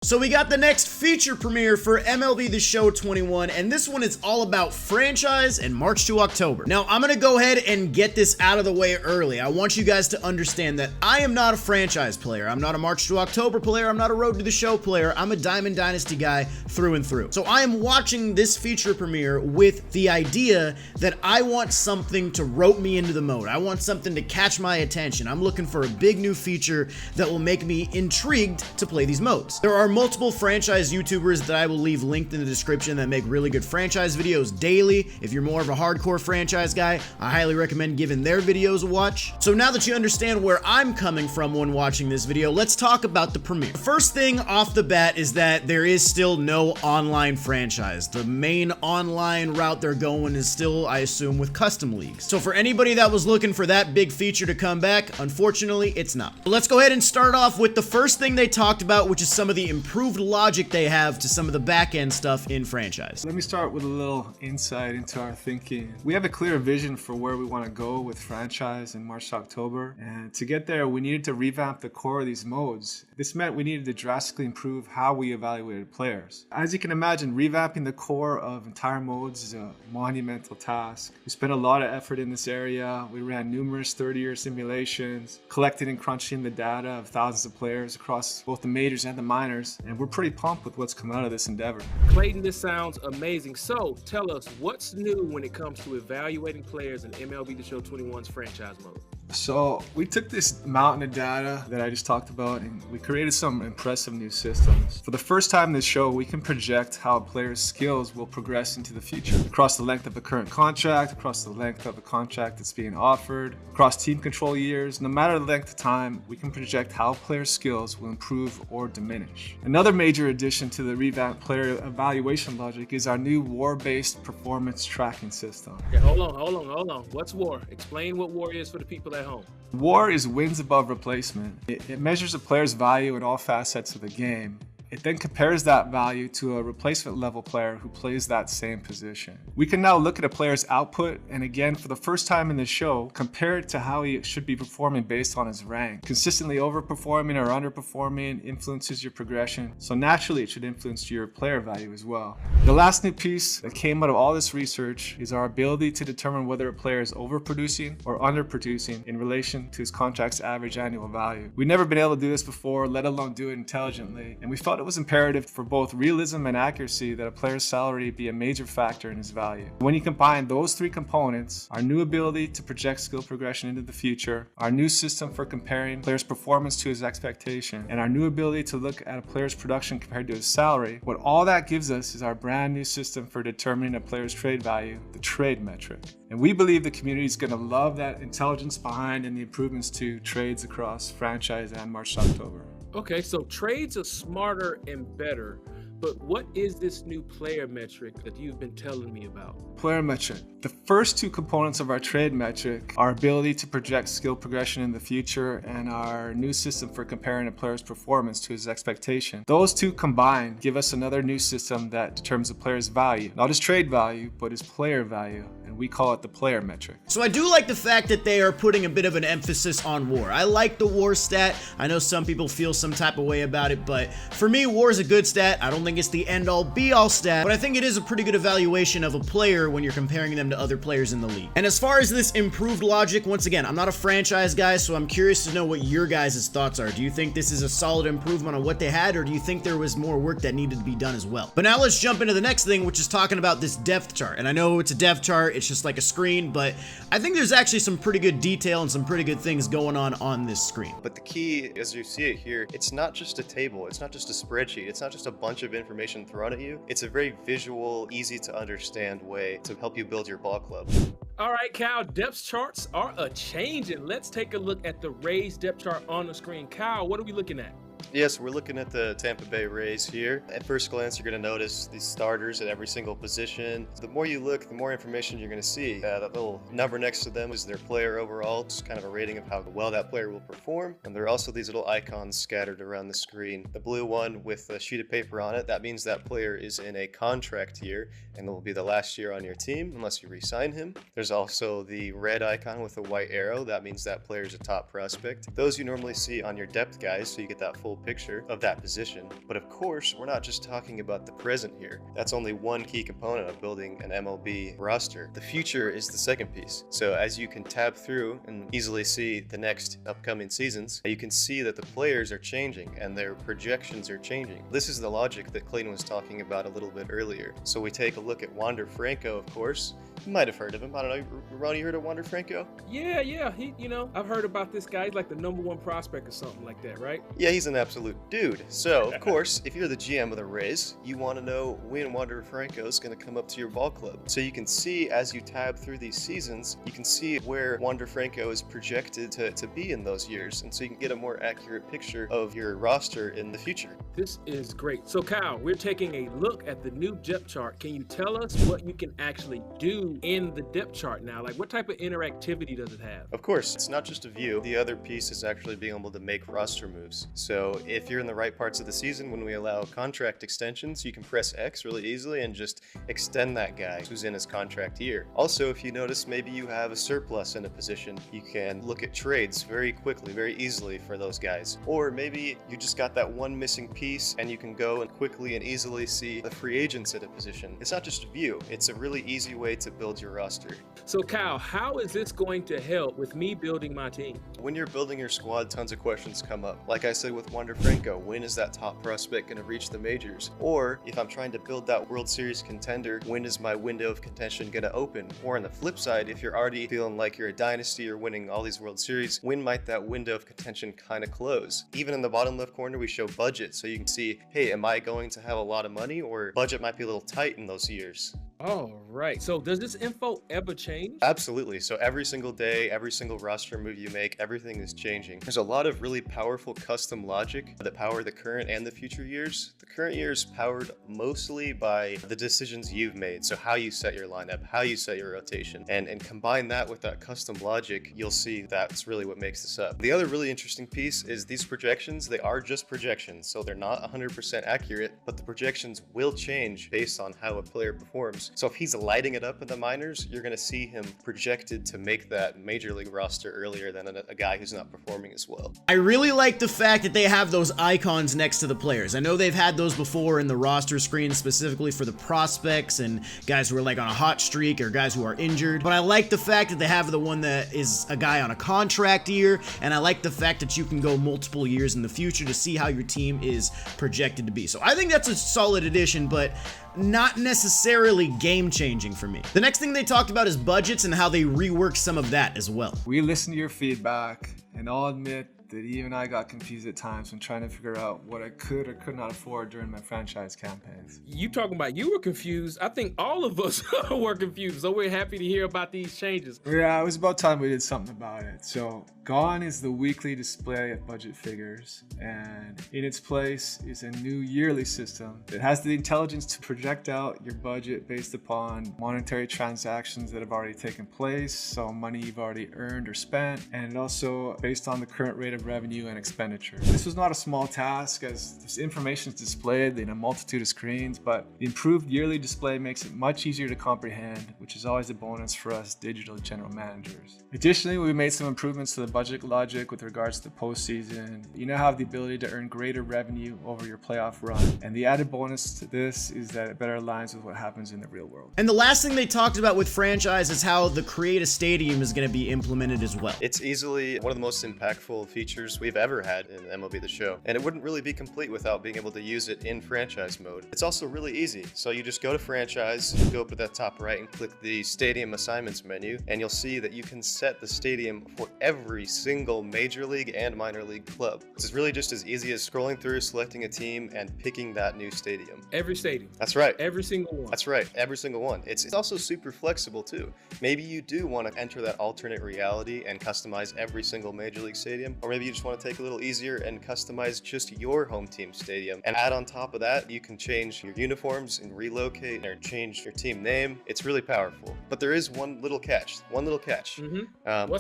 So we got the next feature premiere for MLB The Show 21, and this one is all about franchise and March to October. Now, I'm gonna go ahead and get this out of the way early. I want you guys to understand that I am not a franchise player. I'm not a March to October player. I'm not a Road to the Show player. I'm a Diamond Dynasty guy through and through. So I am watching this feature premiere with the idea that I want something to rope me into the mode. I want something to catch my attention. I'm looking for a big new feature that will make me intrigued to play these modes. There are multiple franchise YouTubers that I will leave linked in the description that make really good franchise videos daily. If you're more of a hardcore franchise guy, I highly recommend giving their videos a watch. So now that you understand where I'm coming from when watching this video, let's talk about the premiere. The first thing off the bat is that there is still no online franchise. The main online route they're going is still, I assume, with custom leagues. So for anybody that was looking for that big feature to come back, unfortunately, it's not. But let's go ahead and start off with the first thing they talked about, which is some of the improved logic they have to some of the back-end stuff in franchise. Let me start with a little insight into our thinking. We have a clear vision for where we want to go with franchise in March to October, and to get there we needed to revamp the core of these modes. This meant we needed to drastically improve how we evaluated players. As you can imagine, revamping the core of entire modes is a monumental task. We spent a lot of effort in this area. We ran numerous 30-year simulations, collected and crunching the data of thousands of players across both the majors and the minors, and we're pretty pumped with what's come out of this endeavor. Clayton, this sounds amazing. So tell us, what's new when it comes to evaluating players in MLB The Show 21's franchise mode? So we took this mountain of data that I just talked about and we created some impressive new systems. For the first time in this show, we can project how a player's skills will progress into the future. Across the length of a current contract, across the length of a contract that's being offered, across team control years, no matter the length of time, we can project how players' skills will improve or diminish. Another major addition to the revamped player evaluation logic is our new WAR-based performance tracking system. Okay, hold on. What's WAR? Explain what WAR is for the people at home. WAR is wins above replacement. It measures a player's value in all facets of the game. It then compares that value to a replacement level player who plays that same position. We can now look at a player's output and again, for the first time in the show, compare it to how he should be performing based on his rank. Consistently overperforming or underperforming influences your progression, so naturally it should influence your player value as well. The last new piece that came out of all this research is our ability to determine whether a player is overproducing or underproducing in relation to his contract's average annual value. We've never been able to do this before, let alone do it intelligently, and we felt it was imperative for both realism and accuracy that a player's salary be a major factor in his value. When you combine those three components, our new ability to project skill progression into the future, our new system for comparing players' performance to his expectation, and our new ability to look at a player's production compared to his salary, what all that gives us is our brand new system for determining a player's trade value, the trade metric. And we believe the community is going to love that intelligence behind and the improvements to trades across franchise and March to October. Okay, so trades are smarter and better, but what is this new player metric that you've been telling me about? Player metric. The first two components of our trade metric, our ability to project skill progression in the future and our new system for comparing a player's performance to his expectation. Those two combined give us another new system that determines a player's value, not his trade value, but his player value. And we call it the player metric. So I do like the fact that they are putting a bit of an emphasis on WAR. I like the WAR stat. I know some people feel some type of way about it, but for me, WAR is a good stat. I don't think it's the end-all be-all stat, but I think it is a pretty good evaluation of a player when you're comparing them to other players in the league. And as far as this improved logic, once again, I'm not a franchise guy, so I'm curious to know what your guys' thoughts are. Do you think this is a solid improvement on what they had, or do you think there was more work that needed to be done as well? But now let's jump into the next thing, which is talking about this depth chart. And I know it's a depth chart, it's just like a screen, but I think there's actually some pretty good detail and some pretty good things going on this screen. But the key, as you see it here, it's not just a table, it's not just a spreadsheet, it's not just a bunch of information thrown at you. It's a very visual, easy to understand way to help you build your ball club. All right, Kyle, depth charts are a-changing. Let's take a look at the Rays depth chart on the screen. Kyle, what are we looking at? Yes, we're looking at the Tampa Bay Rays here. At first glance, you're going to notice these starters at every single position. The more you look, the more information you're going to see. That little number next to them is their player overall. It's kind of a rating of how well that player will perform. And there are also these little icons scattered around the screen. The blue one with a sheet of paper on it, that means that player is in a contract year and it will be the last year on your team unless you re-sign him. There's also the red icon with a white arrow. That means that player is a top prospect. Those you normally see on your depth guys, so you get that full picture of that position. But of course, we're not just talking about the present here. That's only one key component of building an MLB roster. The future is the second piece. So as you can tab through and easily see the next upcoming seasons, you can see that the players are changing and their projections are changing. This is the logic that Clayton was talking about a little bit earlier. So we take a look at Wander Franco, of course. You might have heard of him. I don't know. Ronnie, you heard of Wander Franco? Yeah. He, I've heard about this guy. He's like the #1 prospect or something like that, right? Yeah, he's an absolute dude. So, of course, if you're the GM of the Rays, you want to know when Wander Franco is going to come up to your ball club. So you can see as you tab through these seasons, you can see where Wander Franco is projected to be in those years. And so you can get a more accurate picture of your roster in the future. This is great. So Kyle, we're taking a look at the new depth chart. Can you tell us what you can actually do in the depth chart now? Like, what type of interactivity does it have? Of course, it's not just a view. The other piece is actually being able to make roster moves. So if you're in the right parts of the season when we allow contract extensions, you can press X really easily and just extend that guy who's in his contract year. Also, if you notice maybe you have a surplus in a position, you can look at trades very quickly, very easily for those guys. Or maybe you just got that one missing piece and you can go and quickly and easily see the free agents at a position. It's not just a view, it's a really easy way to build your roster. So Kyle, how is this going to help with me building my team? When you're building your squad, tons of questions come up. Like I said with Wander Franco, when is that top prospect going to reach the majors? Or if I'm trying to build that World Series contender, when is my window of contention going to open? Or on the flip side, if you're already feeling like you're a dynasty or winning all these World Series, when might that window of contention kind of close? Even in the bottom left corner, we show budget, so you can see, hey, am I going to have a lot of money, or budget might be a little tight in those years? All right. So does this info ever change? Absolutely. So every single day, every single roster move you make, everything is changing. There's a lot of really powerful custom logic that power the current and the future years. The current year is powered mostly by the decisions you've made. So how you set your lineup, how you set your rotation, and combine that with that custom logic, you'll see that's really what makes this up. The other really interesting piece is these projections, they are just projections. So they're not 100% accurate, but the projections will change based on how a player performs. So if he's lighting it up in the minors, you're going to see him projected to make that major league roster earlier than a guy who's not performing as well. I really like the fact that they have those icons next to the players. I know they've had those before in the roster screen, specifically for the prospects and guys who are like on a hot streak or guys who are injured. But I like the fact that they have the one that is a guy on a contract year, and I like the fact that you can go multiple years in the future to see how your team is projected to be. So I think that's a solid addition, but not necessarily game-changing for me. The next thing they talked about is budgets and how they reworked some of that as well. We listened to your feedback, and I'll admit that even I got confused at times when trying to figure out what I could or could not afford during my franchise campaigns. You talking about you were confused. I think all of us were confused, so we're happy to hear about these changes. Yeah, it was about time we did something about it. So gone is the weekly display of budget figures, and in its place is a new yearly system that has the intelligence to project out your budget based upon monetary transactions that have already taken place, so money you've already earned or spent, and also based on the current rate of revenue and expenditure. This was not a small task, as this information is displayed in a multitude of screens, but the improved yearly display makes it much easier to comprehend, which is always a bonus for us digital general managers. Additionally, we made some improvements to the budget logic with regards to the postseason. You now have the ability to earn greater revenue over your playoff run, and the added bonus to this is that it better aligns with what happens in the real world. And the last thing they talked about with franchise is how the Create a Stadium is going to be implemented as well. It's easily one of the most impactful features we've ever had in MLB The Show, and it wouldn't really be complete without being able to use it in franchise mode. It's also really easy, so you just go to franchise, go up to that top right and click the stadium assignments menu, and you'll see that you can set the stadium for every single major league and minor league club. It's really just as easy as scrolling through, selecting a team, and picking that new stadium. Every stadium. That's right. Every single one. That's right. Every single one. It's also super flexible too. Maybe you do want to enter that alternate reality and customize every single major league stadium, or maybe you just want to take a little easier and customize just your home team stadium. And add on top of that, you can change your uniforms and relocate or change your team name. It's really powerful. But there is one little catch. What's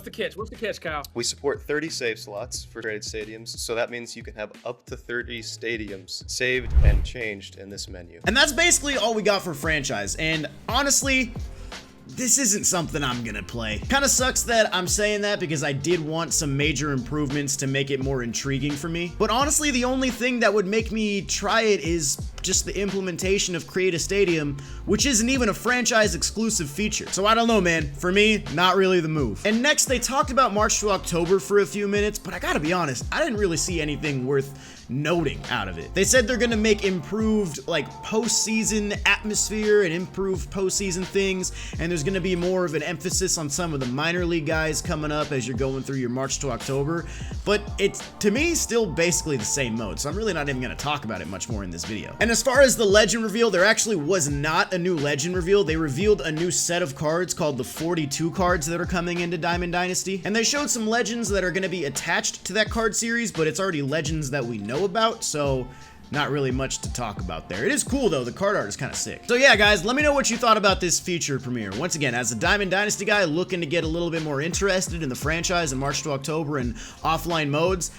the catch? What's the catch, Kyle? We support 30 save slots for created stadiums, so that means you can have up to 30 stadiums saved and changed in this menu. And that's basically all we got for franchise. And honestly, this isn't something I'm gonna play. Kinda sucks that I'm saying that because I did want some major improvements to make it more intriguing for me. But honestly, the only thing that would make me try it is just the implementation of Create a Stadium, which isn't even a franchise exclusive feature. So I don't know, man. For me, not really the move. And next, they talked about March to October for a few minutes, but I gotta be honest, I didn't really see anything worth noting out of it. They said they're gonna make improved like postseason atmosphere and improved postseason things, and there's gonna be more of an emphasis on some of the minor league guys coming up as you're going through your March to October. But it's, to me, still basically the same mode, so I'm really not even gonna talk about it much more in this video. And as far as the legend reveal, there actually was not a new legend reveal. They revealed a new set of cards called the 42 cards that are coming into Diamond Dynasty, and they showed some legends that are gonna be attached to that card series, but it's already legends that we know about, so not really much to talk about there. It is cool though, the card art is kind of sick. So yeah guys, let me know what you thought about this feature premiere. Once again, as a Diamond Dynasty guy looking to get a little bit more interested in the franchise in March to October and offline modes,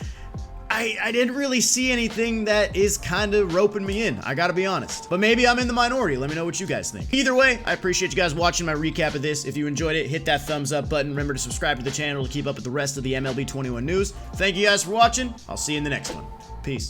I didn't really see anything that is kind of roping me in, I gotta be honest. But maybe I'm in the minority, let me know what you guys think. Either way, I appreciate you guys watching my recap of this. If you enjoyed it, hit that thumbs up button. Remember to subscribe to the channel to keep up with the rest of the MLB 21 news. Thank you guys for watching. I'll see you in the next one. Peace.